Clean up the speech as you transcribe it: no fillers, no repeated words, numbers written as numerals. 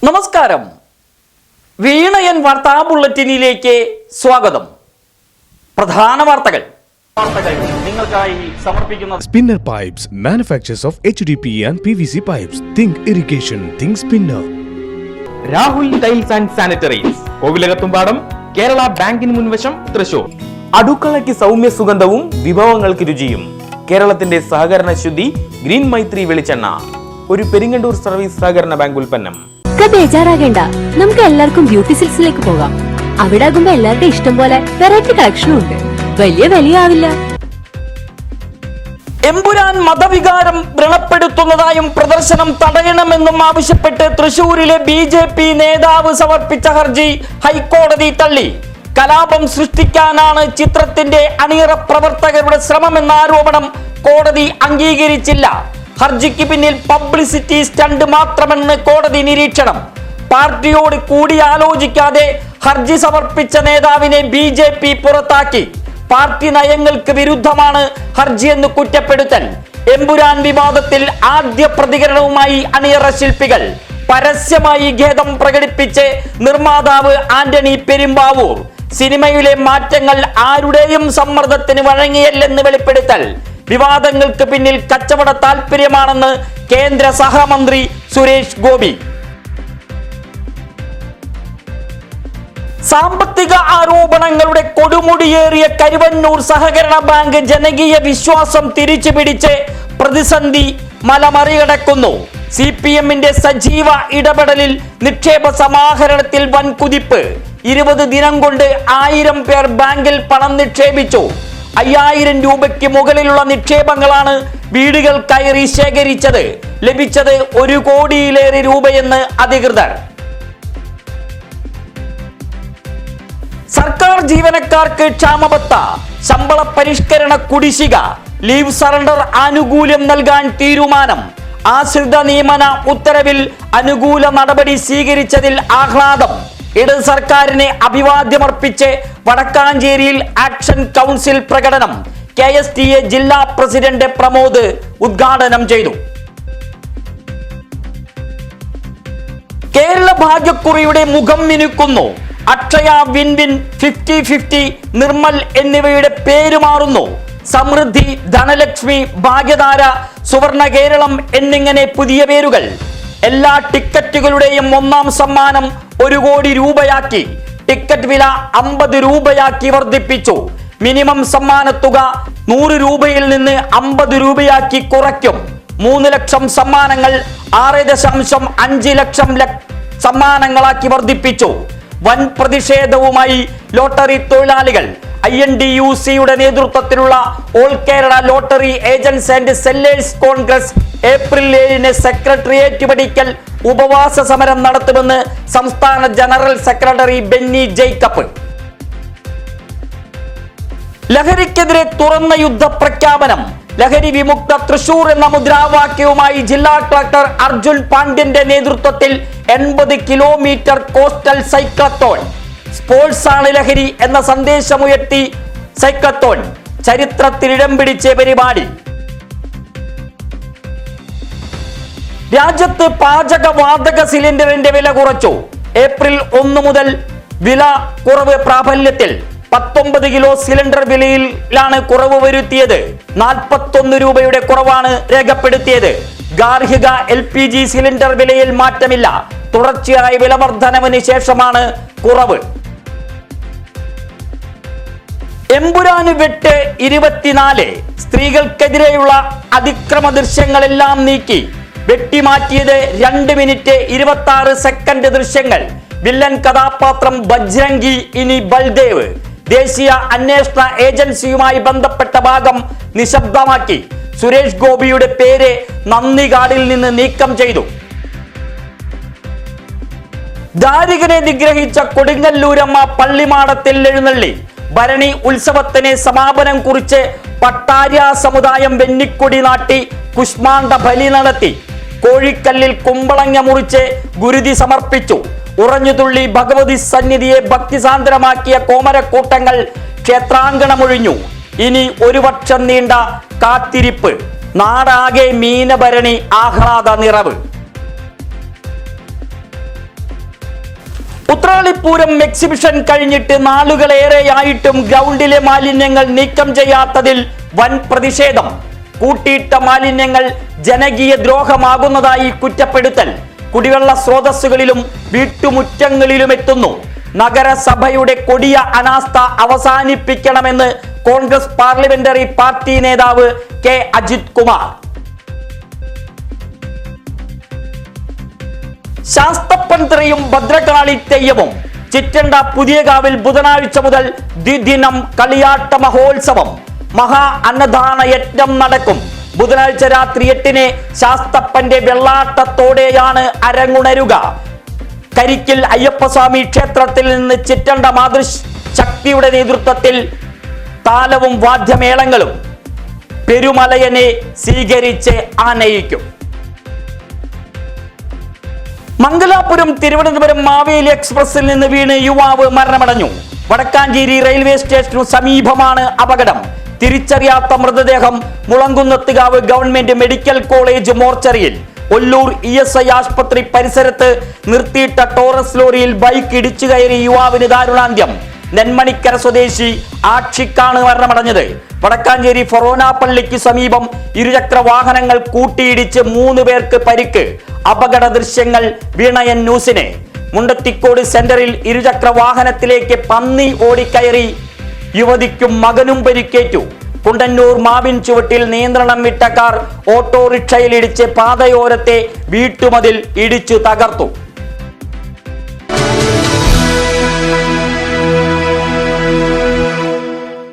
നമസ്കാരം. വീണയൻ വാർത്താ ബുള്ളറ്റിനിലേക്ക് സ്വാഗതം. പ്രധാന വാർത്തകൾ നിങ്ങൾക്കായി സമർപ്പിക്കുന്നത് Spinner Pipes, manufacturers of HDPE and PVC pipes. Think irrigation, think Spinner. Rahul tiles and sanitaries, Kovilakathumpadam, Kerala ബാങ്കിന് മുൻവശം, തൃശൂർ. അടുക്കളയ്ക്ക് സൗമ്യ സുഗന്ധവും വിഭവങ്ങൾക്ക് രുചിയും. കേരളത്തിന്റെ സഹകരണ ശുദ്ധി ഗ്രീൻ മൈത്രി വെളിച്ചെണ്ണ, ഒരു പെരിങ്ങണ്ടൂർ സർവീസ് സഹകരണ ബാങ്ക് ഉൽപ്പന്നം. ബേജാറാകേണ്ട, നമുക്ക് എല്ലാവർക്കും ബ്യൂട്ടി സിൽക്സിലേക്ക് പോകാം. അവിടെ ആകുമ്പോ എല്ലാവരുടെ ഇഷ്ടം പോലെ വെറൈറ്റി കളക്ഷനും ഉണ്ട്. വലിയ വിലയാവില്ല. എമ്പുരാൻ മതവികാരം വ്രണപ്പെടുത്തുന്നതായും പ്രദർശനം തടയണമെന്നും ആവശ്യപ്പെട്ട് തൃശൂരിലെ BJP നേതാവ് സമർപ്പിച്ച ഹർജി ഹൈക്കോടതി തള്ളി. കലാപം സൃഷ്ടിക്കാനാണ് ചിത്രത്തിന്റെ അണിയറ പ്രവർത്തകരുടെ ശ്രമമെന്ന ആരോപണം കോടതി അംഗീകരിച്ചില്ല. ഹർജിക്ക് പിന്നിൽ പബ്ലിസിറ്റി സ്റ്റണ്ട് മാത്രമെന്ന് കോടതി നിരീക്ഷണം. പാർട്ടിയോട് കൂടിയാലോചിക്കാതെ ഹർജി സമർപ്പിച്ച നേതാവിനെ BJP പുറത്താക്കി. പാർട്ടി നയങ്ങൾക്ക് വിരുദ്ധമാണ് ഹർജിയെന്ന് കുറ്റപ്പെടുത്തൽ. എമ്പുരാൻ വിവാദത്തിൽ ആദ്യ പ്രതികരണവുമായി അണിയറ ശില്പികൾ. പരസ്യമായി ഖേദം പ്രകടിപ്പിച്ച് നിർമ്മാതാവ് ആന്റണി പെരുമ്പാവൂർ. സിനിമയിലെ മാറ്റങ്ങൾ ആരുടെയും സമ്മർദ്ദത്തിന് വഴങ്ങിയല്ലെന്ന് വെളിപ്പെടുത്തൽ. വിവാദങ്ങൾക്ക് പിന്നിൽ കച്ചവട താല്പര്യമാണെന്ന് കേന്ദ്ര സഹമന്ത്രി സുരേഷ് ഗോപി. സാമ്പത്തിക ആരോപണങ്ങളുടെ കൊടുമുടിയേറിയ കരുവന്നൂർ സഹകരണ ബാങ്ക് ജനകീയ വിശ്വാസം തിരിച്ചുപിടിച്ച് പ്രതിസന്ധി മലമറികടക്കുന്നു. CPMന്റെ സജീവ ഇടപെടലിൽ നിക്ഷേപ സമാഹരണത്തിൽ വൻ കുതിപ്പ്. 20 ദിനം കൊണ്ട് 1000 പേർ ബാങ്കിൽ പണം നിക്ഷേപിച്ചു. 5000 രൂപയ്ക്ക് മുകളിലുള്ള നിക്ഷേപങ്ങളാണ് വീടുകൾ കയറി ശേഖരിച്ചത്. ലഭിച്ചത് 1 കോടിയിലേറെ രൂപയെന്ന് അധികൃതർ. സർക്കാർ ജീവനക്കാർക്ക് ക്ഷാമബത്ത, ശമ്പള പരിഷ്കരണ കുടിശ്ശിക, ലീവ് സറണ്ടർ ആനുകൂല്യം നൽകാൻ തീരുമാനം. ആശ്രിത നിയമന ഉത്തരവിൽ അനുകൂല നടപടി സ്വീകരിച്ചതിൽ ആഹ്ലാദം. ഇടത് സർക്കാരിനെ അഭിവാദ്യമർപ്പിച്ച് വടക്കാഞ്ചേരിയിൽ ആക്ഷൻ കൗൺസിൽ പ്രകടനം. KSTA ജില്ലാ പ്രസിഡന്റ് പ്രമോദ് ഉദ്ഘാടനം ചെയ്തു. കേരള ഭാഗ്യക്കുറിയുടെ മുഖം മിനുക്കുന്നു. അക്ഷയ, വിൻവിൻ, 50-50, നിർമ്മൽ എന്നിവയുടെ പേര് മാറുന്നു. സമൃദ്ധി, ധനലക്ഷ്മി, ഭാഗ്യധാര, സുവർണ കേരളം എന്നിങ്ങനെ പുതിയ പേരുകൾ. എല്ലാ ടിക്കറ്റുകളുടെയും 1ാം സമ്മാനം 1 കോടി രൂപയാക്കി. ടിക്കറ്റ് വില 50 രൂപയാക്കി വർദ്ധിപ്പിച്ചു. മിനിമം സമ്മാനത്തുക 100 രൂപയിൽ നിന്ന് 50 രൂപയാക്കി കുറയ്ക്കും. 3 ലക്ഷം സമ്മാനങ്ങൾ 6.5 ലക്ഷം സമ്മാനങ്ങളാക്കി വർദ്ധിപ്പിച്ചു. വൻ പ്രതിഷേധവുമായി ലോട്ടറി തൊഴിലാളികൾ. INDUCയുടെ നേതൃത്വത്തിലുള്ള all Kerala lottery agents and sellers Congress April 7 secretariat പടിക്കൽ ഉപവാസ സമരം നടത്തുമെന്ന് സംസ്ഥാന ജനറൽ സെക്രട്ടറി ബെന്നി ജേക്കബ്. ലഹരിക്കെതിരെ തുറന്ന യുദ്ധ പ്രഖ്യാപനം. ലഹരി വിമുക്ത തൃശൂർ എന്ന മുദ്രാവാക്യവുമായി ജില്ലാ കളക്ടർ അർജുൻ പാണ്ഡ്യന്റെ നേതൃത്വത്തിൽ 80 കിലോമീറ്റർ കോസ്റ്റൽ സൈക്ലത്തോൺ. സ്പോർട്സ് ആണ് ലഹരി എന്ന സന്ദേശമുയർത്തി സൈക്ലത്തോൺ. ചരിത്രത്തിൽ ഇടം പിടിച്ച പരിപാടി. രാജ്യത്ത് പാചകവാതക സിലിണ്ടറിന്റെ വില കുറച്ചു. ഏപ്രിൽ 1 മുതൽ വില കുറവ് പ്രാബല്യത്തിൽ. 19 കിലോ സിലിണ്ടർ വിലയിലാണ് കുറവ് വരുത്തിയത്. 41 രൂപയുടെ കുറവാണ് രേഖപ്പെടുത്തിയത്. ഗാർഹിക LPG സിലിണ്ടർ വിലയിൽ മാറ്റമില്ല. തുടർച്ചയായ വിലവർദ്ധനവിന് ശേഷമാണ് കുറവ്. എമ്പുരാന് വെട്ട് 24. സ്ത്രീകൾക്കെതിരെയുള്ള അതിക്രമ ദൃശ്യങ്ങളെല്ലാം നീക്കി. വെട്ടിമാറ്റിയത് 2 മിനിറ്റ് 26 സെക്കൻഡ് ദൃശ്യങ്ങൾ. വില്ലൻ കഥാപാത്രം ബജ്രംഗി, ഇനി ബൽദേവ്. ദേശീയ അന്വേഷണ ഏജൻസിയുമായി ബന്ധപ്പെട്ട ഭാഗം നിശബ്ദമാക്കി. സുരേഷ് ഗോപിയുടെ പേര് നന്ദി കാർഡിൽ നിന്ന് നീക്കം ചെയ്തു. ദാരികനെ നിഗ്രഹിച്ച കൊടുങ്ങല്ലൂരമ്മ പള്ളിമാടത്തിൽ എഴുന്നള്ളി. ഭരണി ഉത്സവത്തിന് സമാപനം കുറിച്ച് പട്ടാര്യ സമുദായം വെന്നിക്കൊടി നാട്ടി കുഷ്മാണ്ഡ ബലി നടത്തി. കോഴിക്കല്ലിൽ കുമ്പളങ്ങ മുറിച്ച് ഗുരുതി സമർപ്പിച്ചു. ഉറഞ്ഞുതുള്ളി ഭഗവതി സന്നിധിയെ ഭക്തിസാന്ദ്രമാക്കിയ കോമരക്കൂട്ടങ്ങൾ ക്ഷേത്രാങ്കണമൊഴിഞ്ഞു. ഇനി 1 വർഷം നീണ്ട കാത്തിരിപ്പ്. നാടാകെ മീനഭരണി ആഹ്ലാദ നിറവ്. ഉത്രാളിപ്പൂരം എക്സിബിഷൻ കഴിഞ്ഞിട്ട് നാളുകളേറെയായിട്ടും ഗ്രൗണ്ടിലെ മാലിന്യങ്ങൾ നീക്കം ചെയ്യാത്തതിൽ വൻ പ്രതിഷേധം. കൂട്ടിയിട്ട മാലിന്യങ്ങൾ ജനകീയ ദ്രോഹമാകുന്നതായി കുറ്റപ്പെടുത്തൽ. കുടിവെള്ള സ്രോതസ്സുകളിലും വീട്ടുമുറ്റങ്ങളിലും എത്തുന്നു. നഗരസഭയുടെ കൊടിയ അനാസ്ഥ അവസാനിപ്പിക്കണമെന്ന് കോൺഗ്രസ് പാർലമെന്ററി പാർട്ടി നേതാവ് കെ അജിത് കുമാർ. ശാസ്തപ്പൻത്രയും ഭദ്രകാളി തെയ്യവും ചിറ്റണ്ട പുതിയകാവിൽ ബുധനാഴ്ച മുതൽ ദ്വിദിനം കളിയാട്ട മഹോത്സവം. മഹാ അന്നദാന യജ്ഞം നടക്കും. ബുധനാഴ്ച രാത്രി 8-ന് ശാസ്തപ്പന്റെ വെള്ളാട്ടത്തോടെയാണ് അരങ്ങുണരുക. കരിക്കിൽ അയ്യപ്പസ്വാമി ക്ഷേത്രത്തിൽ നിന്ന് ചിറ്റണ്ട മാതൃശക്തിയുടെ നേതൃത്വത്തിൽ താലവും വാദ്യമേളങ്ങളും പെരുമലയനെ സ്വീകരിച്ച് ആനയിക്കും. മംഗലാപുരം തിരുവനന്തപുരം മാവേലി എക്സ്പ്രസിൽ നിന്ന് വീണ് യുവാവ് മരണമടഞ്ഞു. വടക്കാഞ്ചേരി റെയിൽവേ സ്റ്റേഷനു സമീപമാണ് അപകടം. തിരിച്ചറിയാത്ത മൃതദേഹം മുളങ്കുന്നത്തുകാവ് ഗവൺമെന്റ് മെഡിക്കൽ കോളേജ് മോർച്ചറിയിൽ. ഒല്ലൂർ ESI ആശുപത്രി പരിസരത്ത് നിർത്തിയിട്ട ടോറസ് ലോറിയിൽ ബൈക്ക് ഇടിച്ചു കയറി യുവാവിന് ദാരുണാന്ത്യം. നെന്മണിക്കര സ്വദേശി ആക്ഷിക്കാണ് മരണമടഞ്ഞത്. വടക്കാഞ്ചേരി ഫൊറോന പള്ളിക്ക് സമീപം ഇരുചക്ര വാഹനങ്ങൾ കൂട്ടിയിടിച്ച് 3 പേർക്ക് പരിക്ക്. അപകട ദൃശ്യങ്ങൾ വീണയൻ ന്യൂസിന്. മുണ്ടത്തിക്കോട് സെന്ററിൽ ഇരുചക്ര വാഹനത്തിലേക്ക് പന്നി ഓടിക്കയറി യുവതിക്കും മകനും പരിക്കേറ്റു. കുണ്ടന്നൂർ മാവിൻ ചുവട്ടിൽ നിയന്ത്രണം വിട്ട കാർ ഓട്ടോറിക്ഷയിലിടിച്ച് പാതയോരത്തെ വീട്ടുമതിൽ ഇടിച്ചു തകർത്തു.